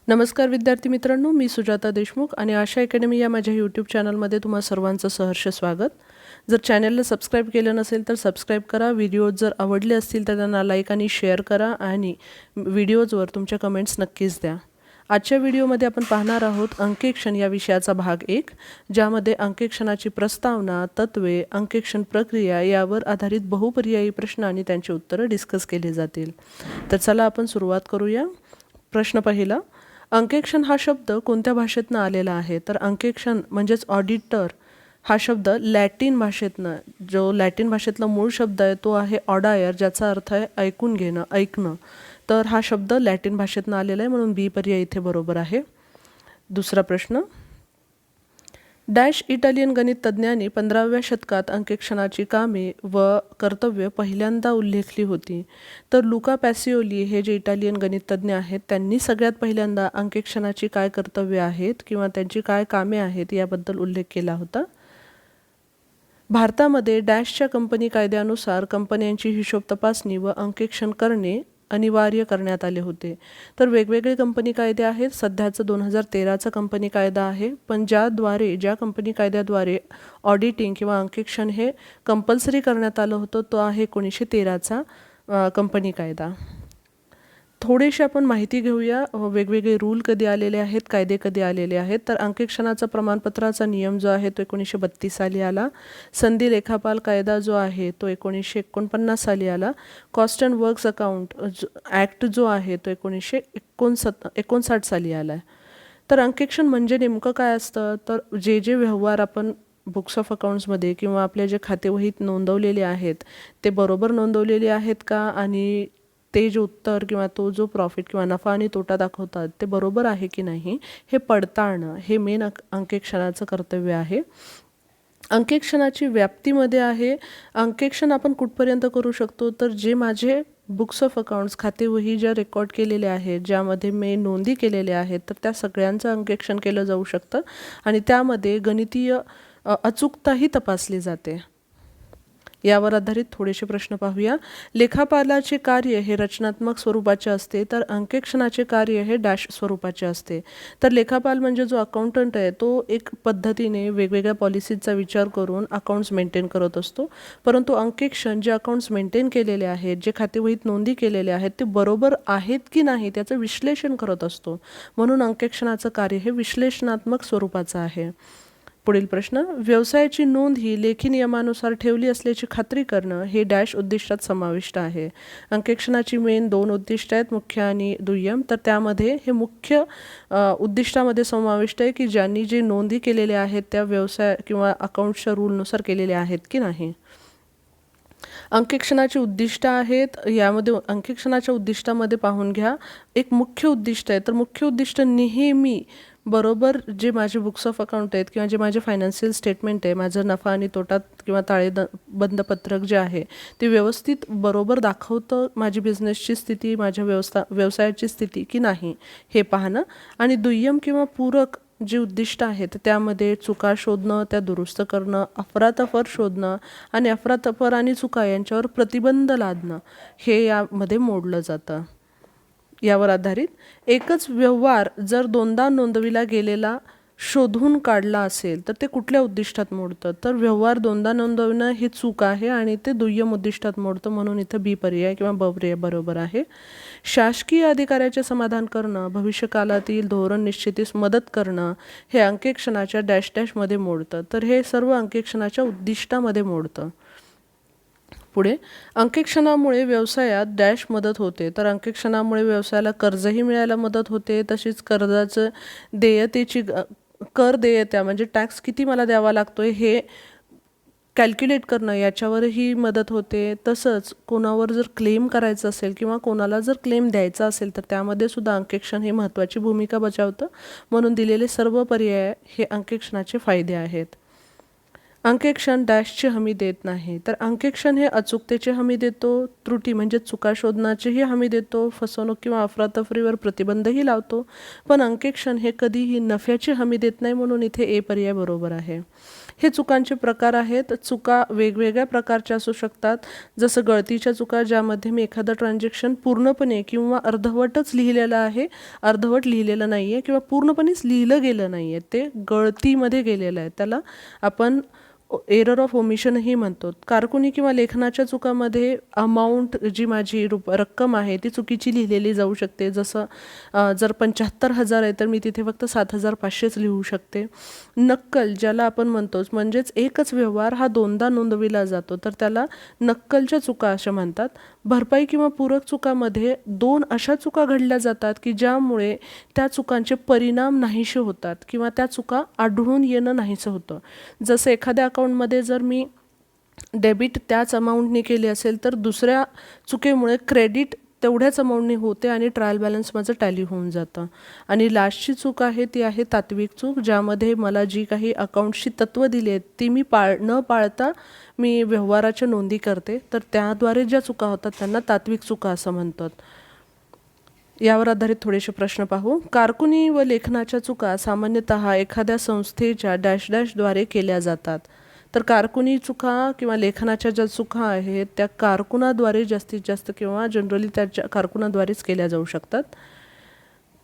नमस्कार विद्यार्थी मित्रांनो, मी सुजाता देशमुख आणि आशा अकॅडमी या माझ्या यूट्यूब चॅनलमध्ये तुम्हा सर्वांचं सहर्ष स्वागत. जर चॅनलला सबस्क्राईब केलं नसेल तर सबस्क्राईब करा. व्हिडिओज जर आवडले असतील तर त्यांना लाईक आणि शेअर करा आणि व्हिडिओजवर तुमच्या कमेंट्स नक्कीच द्या. आजच्या व्हिडिओमध्ये आपण पाहणार आहोत अंकेक्षण या विषयाचा भाग 1, ज्यामध्ये अंकेक्षणाची प्रस्तावना, तत्त्वे, अंकेक्षण प्रक्रिया यावर आधारित बहुपर्यायी प्रश्न आणि त्यांची उत्तरं डिस्कस केली जातील. तर चला आपण सुरुवात करूया. प्रश्न पहिला, अंकेक्षण हा शब्द कोणत्या भाषेतनं आलेला आहे? तर अंकेक्षण म्हणजेच ऑडिटर हा शब्द लॅटिन भाषेतनं, जो लॅटिन भाषेतला मूळ शब्द आहे तो आहे ऑडायर, ज्याचा अर्थ आहे ऐकून घेणं, ऐकणं. तर हा शब्द लॅटिन भाषेतनं आलेला आहे, म्हणून बी पर्याय इथे बरोबर आहे. दुसरा प्रश्न, डॅश इटालियन गणित तज्ज्ञांनी 15व्या शतकात अंकेक्षणाची कामे व कर्तव्य पहिल्यांदा उल्लेखली होती. तर लुका पॅसिओली हे जे इटालियन गणित तज्ज्ञ आहेत त्यांनी सगळ्यात पहिल्यांदा अंकेक्षणाची काय कर्तव्य आहेत किंवा त्यांची काय कामे आहेत याबद्दल उल्लेख केला होता. भारतामध्ये डॅशच्या कंपनी कायद्यानुसार कंपन्यांची हिशोब तपासणी व अंकेक्षण करणे अनिवार्य करण्यात आले होते. तर वेगवेगळे कंपनी कायदे आहेत. सध्याचं 2013चा कंपनी कायदा आहे, पण ज्या कंपनी कायद्याद्वारे ऑडिटिंग किंवा अंकेक्षण हे कंपल्सरी करण्यात आलं होतं तो आहे 1913चा कंपनी कायदा. थोडीशी आपण माहिती घेऊया, वेगवेगळे रूल कधी आलेले आहेत, कायदे कधी आलेले आहेत. तर अंकेक्षणाचा प्रमाणपत्राचा नियम जो आहे तो 1932 साली आला. संधी लेखापाल कायदा जो आहे तो 1949 साली आला. Cost and works account act जो आहे तो 1959 साली आला आहे. तर अंकेक्षण म्हणजे नेमकं काय असतं? तर जे व्यवहार आपण बुक्स ऑफ अकाउंट्समध्ये किंवा आपल्या जे खातेवहीत नोंदवलेले आहेत ते बरोबर नोंदवलेले आहेत का, आणि ते जे उत्तर किंवा तो जो प्रॉफिट किंवा नफा आणि तोटा दाखवतात ते बरोबर आहे की नाही हे पडताळणं हे मेन अंकेक्षणाचं कर्तव्य आहे. अंकेक्षणाची व्याप्तीमध्ये आहे. अंकेक्षण आपण कुठपर्यंत करू शकतो? तर जे माझे बुक्स ऑफ अकाउंट्स खातेवही ज्या रेकॉर्ड केलेले आहेत, ज्यामध्ये मी नोंदी केलेल्या आहेत, तर त्या सगळ्यांचं अंकेक्षण केलं जाऊ शकतं आणि त्यामध्ये गणितीय अचूकताही तपासली जाते. यावर आधारित थोडेसे प्रश्न पाहूया. लेखापालाचे कार्य हे रचनात्मक स्वरूपाचे असते, तर अंकेक्षणाचे कार्य हे डॅश स्वरूपाचे असते. तर लेखापाल म्हणजे जो अकाउंटंट आहे तो एक पद्धतीने वेगवेगळ्या पॉलिसीचा विचार करून अकाउंट्स मेंटेन करत असतो, परंतु अंकेक्षण जे अकाउंट्स मेंटेन केलेले आहेत, जे खातेवहीत नोंदी केलेले आहेत ते बरोबर आहेत की नाही त्याचं विश्लेषण करत असतो, म्हणून अंकेक्षणाचं कार्य हे विश्लेषणात्मक स्वरूपाचं आहे. पुढील प्रश्न, व्यवसायाची नोंद ही लेखी नियमानुसार ठेवली असल्याची खात्री करणं हे डॅश उद्दिष्टात समाविष्ट आहे. अंकेक्षणाची मेन 2 उद्दिष्ट आहेत, मुख्य आणि दुय्यम. तर त्यामध्ये हे मुख्य उद्दिष्टामध्ये समाविष्ट आहे की ज्यांनी जे नोंदी केलेल्या आहेत त्या व्यवसाय किंवा अकाउंट्सच्या रूलनुसार केलेल्या आहेत की नाही. अंकेक्षणाची उद्दिष्ट आहेत. यामध्ये अंकेक्षणाच्या उद्दिष्टामध्ये पाहून घ्या, एक मुख्य उद्दिष्ट आहे. तर मुख्य उद्दिष्ट नेहमी बरोबर जे माझे बुक्स ऑफ अकाउंट आहेत किंवा जे माझे फायनान्शियल स्टेटमेंट आहे, माझं नफा आणि तोटा किंवा ताळेबंद पत्रक जे आहे ते व्यवस्थित बरोबर दाखवतं माझी बिझनेसची स्थिती, माझ्या व्यवसायाची स्थिती की नाही हे पाहणं. आणि दुय्यम किंवा पूरक जे उद्दिष्ट आहेत त्यामध्ये चुका शोधणं, त्या दुरुस्त करणं, अफरातफर शोधणं आणि अफरातफर आणि चुका यांच्यावर प्रतिबंध लादणं हे यामध्ये मोडलं जातं. यावर आधारित एकच व्यवहार जर दोनदा नोंदविला गेलेला शोधून काढला असेल तर ते कुठल्या उद्दिष्टात मोडतं? तर व्यवहार दोनदा नोंदवणं हे चूक आहे आणि ते दुय्यम उद्दिष्टात मोडतं, म्हणून इथं बी पर्याय किंवा ब पर्याय बरोबर आहे. शासकीय अधिकाऱ्याचे समाधान करणं, भविष्यकालातील धोरण निश्चितीस मदत करणं हे अंकेक्षणाच्या डॅश डॅशमध्ये मोडतं. तर हे सर्व अंकेक्षणाच्या उद्दिष्टामध्ये मोडतं. पुढे, अंकेक्षणामुळे व्यवसायात डॅश मदत होते. तर अंकेक्षणामुळे व्यवसायाला कर्जही मिळायला मदत होते, तशीच कर्जाचं कर देयता म्हणजे टॅक्स किती मला द्यावा लागतोय हे कॅल्क्युलेट करणं याच्यावरही मदत होते. तसंच कोणावर जर क्लेम करायचं असेल किंवा कोणाला जर क्लेम द्यायचा असेल तर त्यामध्ये सुद्धा अंकेक्षण हे महत्त्वाची भूमिका बजावतं, म्हणून दिलेले सर्व पर्याय हे अंकेक्षणाचे फायदे आहेत. अंकेक्षण डॅशची हमी देत नाही. तर अंकेक्षण हे अचूकतेची हमी देतो, त्रुटी म्हणजे चुका शोधण्याचीही हमी देतो, फसवणूक किंवा अफरातफरीवर प्रतिबंधही लावतो, पण अंकेक्षण हे कधीही नफ्याची हमी देत नाही, म्हणून इथे ए पर्याय बरोबर आहे. हे चुकांचे प्रकार आहेत. चुका वेगवेगळ्या प्रकारच्या असू शकतात, जसं गळतीच्या चुका, ज्यामध्ये मी एखादं ट्रान्झॅक्शन पूर्णपणे किंवा अर्धवटच लिहिलेलं आहे, अर्धवट लिहिलेलं नाही आहे किंवा पूर्णपणेच लिहिलं गेलं नाही आहे, ते गळतीमध्ये गेलेलं आहे, त्याला आपण एरर ऑफ ओमिशनही म्हणतो. कारकुनी किंवा लेखनाच्या चुकामध्ये अमाऊंट जी माझी रक्कम आहे ती चुकीची लिहिलेली जाऊ शकते. जसं जर 75,000 आहे तर मी तिथे फक्त 7,500च लिहू शकते. नक्कल ज्याला आपण म्हणतोच, म्हणजेच एकच व्यवहार हा दोनदा नोंदविला जातो, तर त्याला नक्कलच्या चुका असे म्हणतात. भरपाई किंवा पूरक चुकामध्ये दोन अशा चुका घडल्या जातात की ज्यामुळे त्या चुकांचे परिणाम नाहीसे होतात किंवा त्या चुका आढळून येणं नाहीसं होतं. जसं एखाद्या अकाउंटमध्ये जर मी डेबिट त्याच अमाऊंटने केली असेल तर दुसऱ्या चुकीमुळे क्रेडिट तेवढ्याच अमाऊंटने होते आणि ट्रायल बॅलन्स माझं टॅली होऊन जातं. आणि लास्टची चूक आहे ती आहे तात्विक चूक, ज्यामध्ये मला जी काही अकाउंटची तत्त्व दिली आहेत ती मी न पाळता मी व्यवहाराच्या नोंदी करते, तर त्याद्वारे ज्या चुका होतात त्यांना तात्विक चुका असं म्हणतात. यावर आधारित थोडेसे प्रश्न पाहू. कारकुनी व लेखनाच्या चुका सामान्यतः एखाद्या संस्थेच्या डॅश डॅशद्वारे केल्या जातात. तर कारकुनी चुका किंवा लेखनाच्या ज्या चुका आहेत त्या कारकुनाद्वारे जास्तीत जास्त किंवा जनरली त्याच्या कारकुनाद्वारेच केल्या जाऊ शकतात.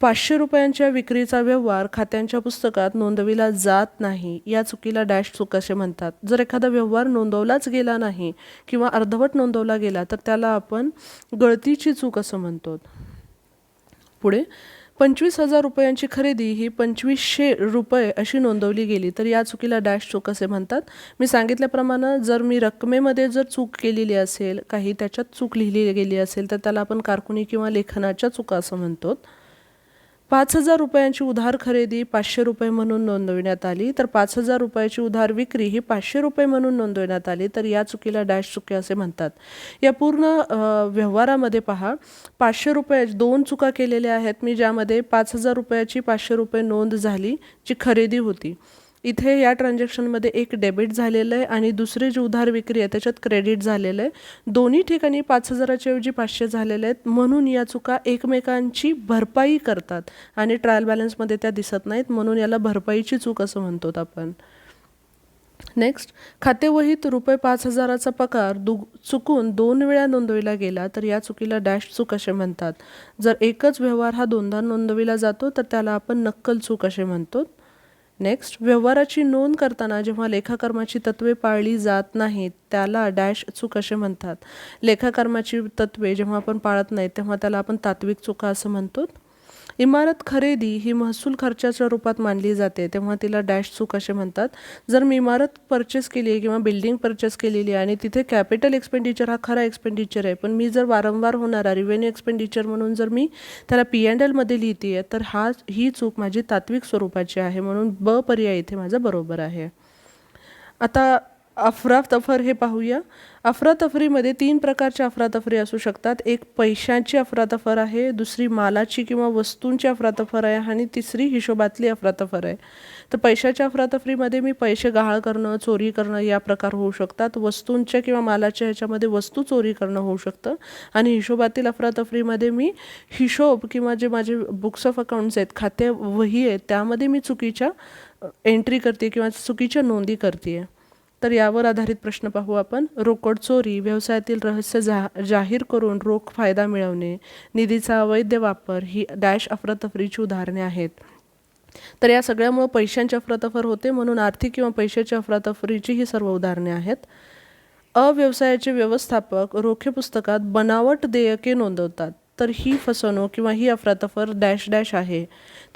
500 रुपयांच्या विक्रीचा व्यवहार खात्यांच्या पुस्तकात नोंदविला जात नाही, या चुकीला डॅश चूक असे म्हणतात. जर एखादा व्यवहार नोंदवलाच गेला नाही किंवा अर्धवट नोंदवला गेला तर त्याला आपण गळतीची चूक असं म्हणतो. पुढे 25,000 रुपयांची खरेदी ही 2,500 रुपये अशी नोंदवली गेली तर या चुकीला डॅश चूक असे म्हणतात. मी सांगितल्याप्रमाणे जर मी रकमेमध्ये जर चूक केलेली असेल, काही त्याच्यात चूक लिहिली गेली असेल तर त्याला आपण कारकुनी किंवा लेखनाच्या चुका असं म्हणतो. 5,000 रुपयांची उधार खरेदी 500 रुपये म्हणून नोंदविण्यात आली तर 5,000 रुपयाची उधार विक्री ही 500 रुपये म्हणून नोंदविण्यात आली तर या चुकीला डॅश चुकी असे म्हणतात. या पूर्ण व्यवहारामध्ये पहा, 500 रुपये दोन चुका केलेल्या आहेत मी, ज्यामध्ये 5,000 रुपयाची 500 रुपये नोंद झाली जी खरेदी होती. इथे या ट्रान्झॅक्शनमध्ये एक डेबिट झालेलं आहे आणि दुसरे जे उधार विक्री आहे त्याच्यात क्रेडिट झालेलं आहे. दोन्ही ठिकाणी 5,000च्या ऐवजी 500 झालेले आहेत, म्हणून या चुका एकमेकांची भरपाई करतात आणि ट्रायल बॅलन्समध्ये त्या दिसत नाहीत, म्हणून याला भरपाईची चूक असं म्हणतो आपण. नेक्स्ट, खातेवहीत रुपये 5,000चा पगार चुकून 2 वेळा नोंदविला गेला तर या चुकीला डॅश चूक असे म्हणतात. जर एकच व्यवहार हा दोनदा नोंदविला जातो तर त्याला आपण नक्कल चूक असे म्हणतो. नेक्स्ट, व्यवहाराची नोंद करताना जेव्हा लेखाकर्माची तत्त्वे पाळली जात नाहीत त्याला डॅश चूक असे म्हणतात. लेखाकर्माची तत्त्वे जेव्हा आपण पाळत नाही तेव्हा त्याला आपण तात्विक चुका असं म्हणतो. इमारत खरेदी ही महसूल खर्चाच्या रूपात मानली जाते तेव्हा तिला डॅश चूक असे म्हणतात. जर मी इमारत परचेस केली आहे किंवा बिल्डिंग परचेस केलेली आहे आणि तिथे कॅपिटल एक्सपेंडिचर हा खरा एक्सपेंडिचर आहे, पण मी जर वारंवार होणारा रिव्हेन्यू एक्सपेंडिचर म्हणून जर मी त्याला P&Lमध्ये लिहिते आहे तर ही चूक माझी तात्विक स्वरूपाची आहे, म्हणून ब पर्याय इथे माझा बरोबर आहे. आता अफरातफर हे पाहूया. अफरातफरीमध्ये 3 प्रकारच्या अफरातफरी असू शकतात. एक पैशांची अफरातफर आहे, दुसरी मालाची किंवा वस्तूंची अफरातफर आहे आणि तिसरी हिशोबातली अफरातफर आहे. तर पैशाच्या अफरातफरीमध्ये मी पैसे गहाळ करणं, चोरी करणं या प्रकार होऊ शकतात. वस्तूंच्या किंवा मालाच्या ह्याच्यामध्ये वस्तू चोरी करणं होऊ शकतं आणि हिशोबातील अफरातफरीमध्ये मी हिशोब किंवा जे माझे बुक्स ऑफ अकाउंट्स आहेत, खाते वही आहेत, त्यामध्ये मी चुकीच्या एंट्री करते किंवा चुकीच्या नोंदी करते. तर यावर आधारित प्रश्न पाहू आपण. रोकड चोरी, व्यवसायातील रहस्य जाहीर करून रोख फायदा मिळवणे, निधीचा अवैध वापर ही डॅश अफरातफरीची उदाहरणे आहेत. तर या सगळ्यामुळे पैशांची अफरातफर होते, म्हणून आर्थिक किंवा पैशाच्या अफरातफरीची ही सर्व उदाहरणे आहेत. अव्यवसायाचे व्यवस्थापक रोखे पुस्तकात बनावट देयके नोंदवतात तर ही फसवणूक किंवा ही अफरातफर डॅश डॅश आहे.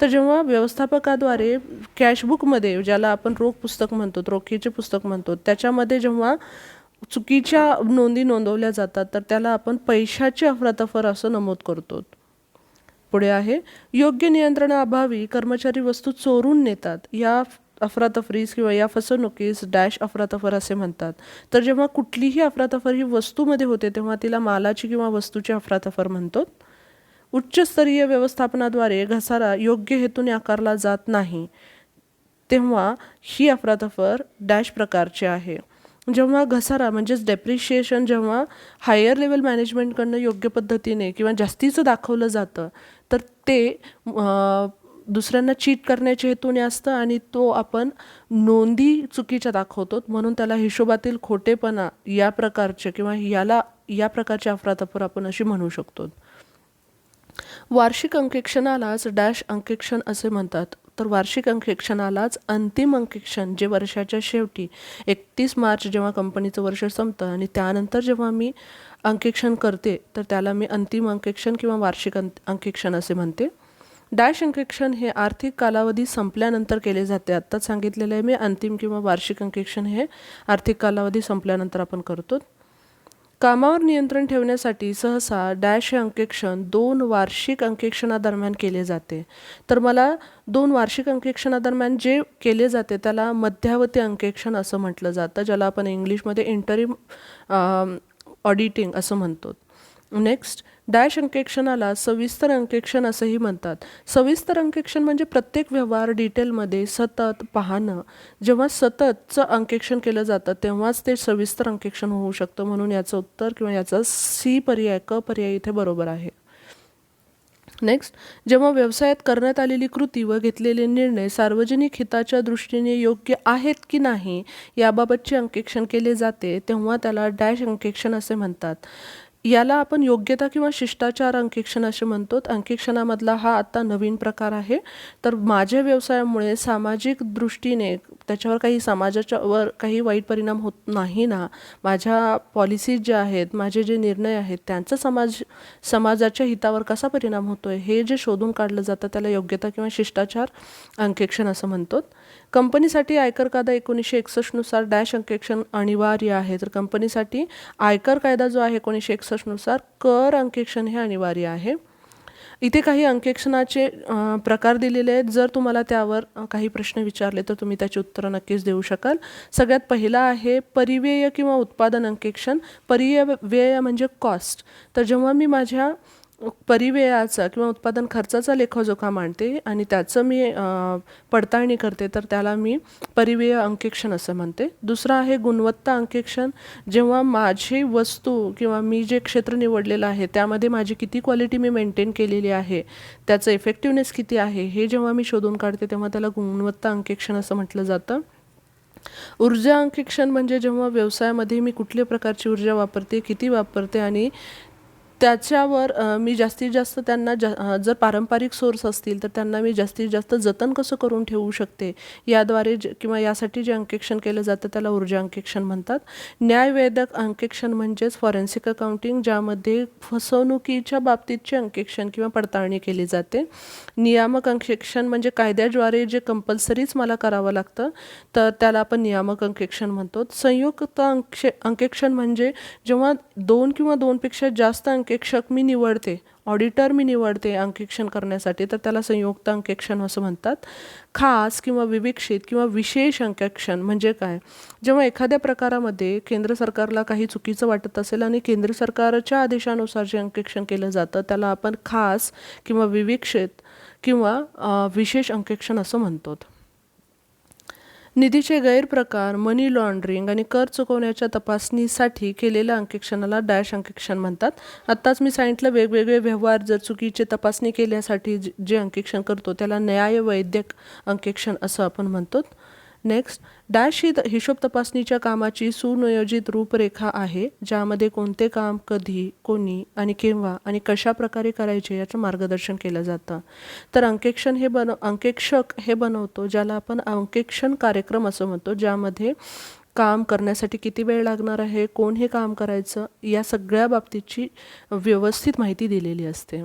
तर जेव्हा व्यवस्थापकाद्वारे कॅशबुकमध्ये, ज्याला आपण रोख पुस्तक म्हणतो, रोखीचे पुस्तक म्हणतो, त्याच्यामध्ये जेव्हा चुकीच्या नोंदी नोंदवल्या जातात तर त्याला आपण पैशाची अफरातफर असं नमूद करतो. पुढे आहे, योग्य नियंत्रणाअभावी कर्मचारी वस्तू चोरून नेतात, या अफरातफरीस किंवा या फसवणुकीस डॅश अफरातफर असे म्हणतात. तर जेव्हा कुठलीही अफरातफर ही वस्तूमध्ये होते तेव्हा तिला मालाची किंवा वस्तूची अफरातफर म्हणतो. उच्चस्तरीय व्यवस्थापनाद्वारे घसारा योग्य हेतूने आकारला जात नाही तेव्हा ही अफरातफर डॅश प्रकारची आहे. जेव्हा घसारा म्हणजेच डेप्रिशिएशन जेव्हा हायर लेवल मॅनेजमेंटकडनं योग्य पद्धतीने किंवा जास्तीचं दाखवलं जातं तर ते दुसऱ्यांना चीट करण्याच्या हेतूने असतं आणि तो आपण नोंदी चुकीच्या दाखवतो, म्हणून त्याला हिशोबातील खोटेपणा या प्रकारचे किंवा या प्रकारची अफरातफर आपण अशी म्हणू शकतो. वार्षिक अंकेक्षणालाच डॅश अंकेक्षण असे म्हणतात. तर वार्षिक अंकेक्षणालाच अंतिम अंकेक्षण, जे वर्षाच्या शेवटी 31 मार्च जेव्हा कंपनीचं वर्ष संपतं आणि त्यानंतर जेव्हा मी अंकेक्षण करते, तर त्याला मी अंतिम अंकेक्षण किंवा वार्षिक अंकेक्षण असे म्हणते. डॅश अंकेक्षण हे आर्थिक कालावधी संपल्यानंतर केले जाते. आत्ताच सांगितलेलं आहे मी, अंतिम किंवा वार्षिक अंकेक्षण हे आर्थिक कालावधी संपल्यानंतर आपण करतो. कामावर नियंत्रण ठेवण्यासाठी सहसा डॅश हे अंकेक्षण 2 वार्षिक अंकेक्षणादरम्यान केले जाते. तर मला 2 वार्षिक अंकेक्षणादरम्यान जे केले जाते त्याला मध्यावधी अंकेक्षण असं म्हटलं जातं, ज्याला आपण इंग्लिशमध्ये इंटरिम ऑडिटिंग असं म्हणतो. नेक्स्ट, डॅश अंकेक्षणाला सविस्तर अंकेक्षण असंही म्हणतात. सविस्तर अंकेक्षण म्हणजे प्रत्येक व्यवहार डिटेलमध्ये सतत पाहणं. जेव्हा सततचं अंकेक्षण केलं जातं तेव्हाच ते सविस्तर अंकेक्षण होऊ शकतं, म्हणून याचं उत्तर किंवा याचा सी पर्याय, क पर्याय इथे बरोबर आहे. नेक्स्ट, जेव्हा व्यवसायात करण्यात आलेली कृती व घेतलेले निर्णय सार्वजनिक हिताच्या दृष्टीने योग्य आहेत की नाही याबाबतचे अंकेक्षण केले जाते, तेव्हा त्याला डॅश अंकेक्षण असे म्हणतात. याला आपण योग्यता किंवा शिष्टाचार अंकेक्षण असे म्हणतो. अंकेक्षणामधला हा आता नवीन प्रकार आहे. तर माझ्या व्यवसायामुळे सामाजिक दृष्टीने त्याच्यावर काही समाजाच्यावर काही वाईट परिणाम होत नाही ना, माझ्या पॉलिसीज ज्या आहेत, माझे जे निर्णय आहेत त्यांचा समाजाच्या हितावर कसा परिणाम होतो आहे हे जे शोधून काढलं जातं त्याला योग्यता किंवा शिष्टाचार अंकेक्षण असं म्हणतो. कंपनीसाठी आयकर कायदा 1961 नुसार डॅश अंकेक्षण अनिवार्य आहे. तर कंपनीसाठी आयकर कायदा जो आहे 1961 नुसार कर अंकेक्षण हे अनिवार्य आहे. इथे काही अंकेक्षणाचे प्रकार दिलेले आहेत. जर तुम्हाला त्यावर काही प्रश्न विचारले तर तुम्ही त्याची उत्तरं नक्कीच देऊ शकाल. सगळ्यात पहिला आहे परिव्यय किंवा उत्पादन अंकेक्षण. परिव्यय म्हणजे कॉस्ट. तर जेव्हा मी माझ्या परिव्ययाचा किंवा उत्पादन खर्चाचा लेखाजोखा मांडते आणि त्याचं मी पडताळणी करते, तर त्याला मी परिव्यय अंकेक्षण असं म्हणते. दुसरं आहे गुणवत्ता अंकेक्षण. जेव्हा माझी वस्तू किंवा मी जे क्षेत्र निवडलेलं आहे त्यामध्ये माझी किती क्वालिटी मी मेंटेन केलेली आहे, त्याचं इफेक्टिव्हनेस किती आहे हे जेव्हा मी शोधून काढते तेव्हा त्याला गुणवत्ता अंकेक्षण असं म्हटलं जातं. ऊर्जा अंकेक्षण म्हणजे जेव्हा व्यवसायामध्ये मी कुठल्या प्रकारची ऊर्जा वापरते, किती वापरते आणि त्याच्यावर मी जास्तीत जास्त त्यांना जर पारंपरिक सोर्स असतील तर त्यांना मी जास्तीत जास्त जतन कसं करून ठेवू शकते, याद्वारे किंवा यासाठी जे अंकेक्षण केलं जातं त्याला ऊर्जा अंकेक्षण म्हणतात. न्यायवेधक अंकेक्षण म्हणजेच फॉरेन्सिक अकाउंटिंग, ज्यामध्ये फसवणुकीच्या बाबतीतचे अंकेक्षण किंवा पडताळणी केली जाते. नियामक अंकेक्षण म्हणजे कायद्याद्वारे जे कंपल्सरीच मला करावं लागतं तर त्याला आपण नियामक अंकेक्षण म्हणतो. संयुक्त अंकेक्षण म्हणजे जेव्हा 2 किंवा 2पेक्षा जास्त अंकेक्षक मी निवडते, ऑडिटर मी निवडते अंकेक्षण करण्यासाठी, तर त्याला संयुक्त अंकेक्षण असं म्हणतात. खास किंवा विवेक्षित किंवा विशेष अंकेक्षण म्हणजे काय? जेव्हा एखाद्या प्रकारामध्ये केंद्र सरकारला काही चुकीचं वाटत असेल आणि केंद्र सरकारच्या आदेशानुसार जे अंकेक्षण केलं जातं त्याला आपण खास किंवा विवेक्षित किंवा विशेष अंकेक्षण असं म्हणतो. निधीचे गैरप्रकार, मनी लॉन्ड्रिंग आणि कर चुकवण्याच्या तपासणीसाठी केलेल्या अंकेक्षणाला डॅश अंकेक्षण म्हणतात. आत्ताच मी सांगितलं वेगवेगळे व्यवहार जर चुकीचे तपासणी केल्यासाठी जे अंकेक्षण करतो त्याला न्यायवैद्यक अंकेक्षण असं आपण म्हणतो. नेक्स्ट, डॅश ही हिशोब तपासणीच्या कामाची सुनियोजित रूपरेखा आहे, ज्यामध्ये कोणते काम कधी, कोणी आणि केव्हा आणि कशा प्रकारे करायचे याचं मार्गदर्शन केलं जातं. तर अंकेक्षक हे बनवतो, ज्याला आपण अंकेक्षण कार्यक्रम असं म्हणतो, ज्यामध्ये काम करण्यासाठी किती वेळ लागणार आहे, कोण हे काम करायचं, या सगळ्या बाबतीची व्यवस्थित माहिती दिलेली असते.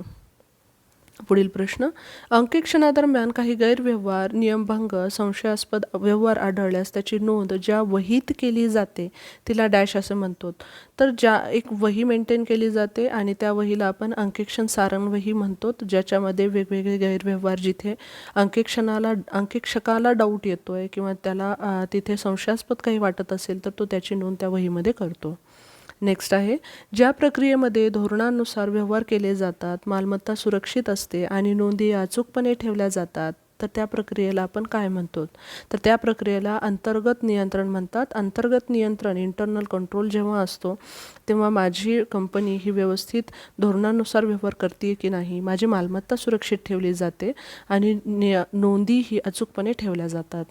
पुढील प्रश्न, अंकेक्षणादरम्यान काही गैरव्यवहार, नियमभंग, संशयास्पद व्यवहार आढळल्यास त्याची नोंद ज्या वहीत केली जाते तिला डॅश असे म्हणतो. तर एक वही मेंटेन केली जाते आणि त्या वहीला आपण अंकेक्षण सारण वही म्हणतो, ज्याच्यामध्ये वेगवेगळे गैरव्यवहार, जिथे अंकेक्षकाला डाऊट येतो आहे किंवा त्याला तिथे संशयास्पद काही वाटत असेल तर तो त्याची नोंद त्या वहीमध्ये करतो. नेक्स्ट आहे, ज्या प्रक्रियेमध्ये धोरणानुसार व्यवहार केले जातात, मालमत्ता सुरक्षित असते आणि नोंदी अचूकपणे ठेवल्या जातात तर त्या प्रक्रियेला आपण काय म्हणतो? तर त्या प्रक्रियेला अंतर्गत नियंत्रण म्हणतात. अंतर्गत नियंत्रण इंटरनल कंट्रोल जेव्हा असतो तेव्हा माझी कंपनी ही व्यवस्थित धोरणानुसार व्यवहार करते की नाही, माझी मालमत्ता सुरक्षित ठेवली जाते आणि नोंदी ही अचूकपणे ठेवल्या जातात.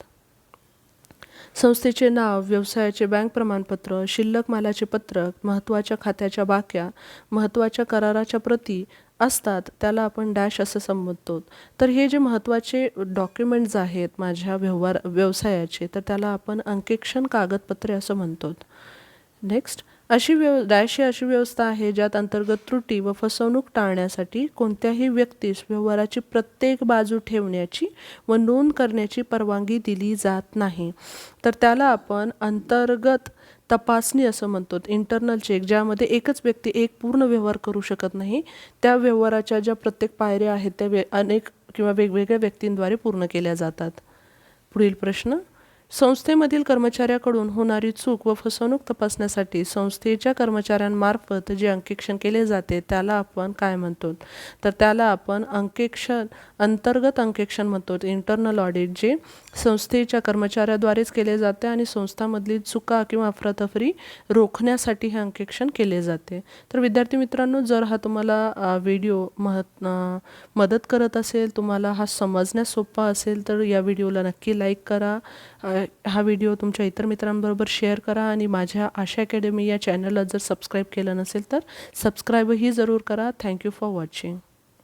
संस्थेचे नाव, व्यवसायाचे बँक प्रमाणपत्र, शिल्लक मालाचे पत्रक, महत्त्वाच्या खात्याच्या बाक्या, महत्त्वाच्या कराराच्या प्रती असतात, त्याला आपण डॅश असं संबोधतो. तर हे जे महत्त्वाचे डॉक्युमेंट्स आहेत माझ्या व्यवसायाचे, तर त्याला आपण अंकेक्षण कागदपत्रे असं म्हणतो. नेक्स्ट, डॅश ही अशी व्यवस्था आहे ज्यात अंतर्गत त्रुटी व फसवणूक टाळण्यासाठी कोणत्याही व्यक्तीस व्यवहाराची प्रत्येक बाजू ठेवण्याची व नोंद करण्याची परवानगी दिली जात नाही. तर त्याला आपण अंतर्गत तपासणी असं म्हणतो. इंटरनल चेक, ज्यामध्ये एकच व्यक्ती एक पूर्ण व्यवहार करू शकत नाही. त्या व्यवहाराच्या ज्या प्रत्येक पायऱ्या आहेत त्या अनेक किंवा वेगवेगळ्या व्यक्तींद्वारे पूर्ण केल्या जातात. पुढील प्रश्न, संस्थेमधील कर्मचाऱ्याकडून होणारी चूक व फसवणूक तपासण्यासाठी संस्थेच्या कर्मचाऱ्यांमार्फत जे अंकेक्षण केले जाते त्याला आपण काय म्हणतो? तर त्याला आपण अंतर्गत अंकेक्षण म्हणतो. इंटरनल ऑडिट जे संस्थेच्या कर्मचाऱ्याद्वारेच केले जाते आणि संस्थांमधली चुका किंवा अफरातफरी रोखण्यासाठी हे अंकेक्षण केले जाते. तर विद्यार्थी मित्रांनो, जर हा तुम्हाला व्हिडिओ मदत करत असेल, तुम्हाला हा समजण्यास सोपा असेल, तर या व्हिडिओला नक्की लाईक करा. हा व्हिडिओ तुमच्या इतर मित्रांबरोबर शेअर करा आणि माझ्या आशा अकॅडमी या चॅनलला जर सबस्क्राईब केलं नसेल तर सबस्क्राईबही जरूर करा. Thank you for watching.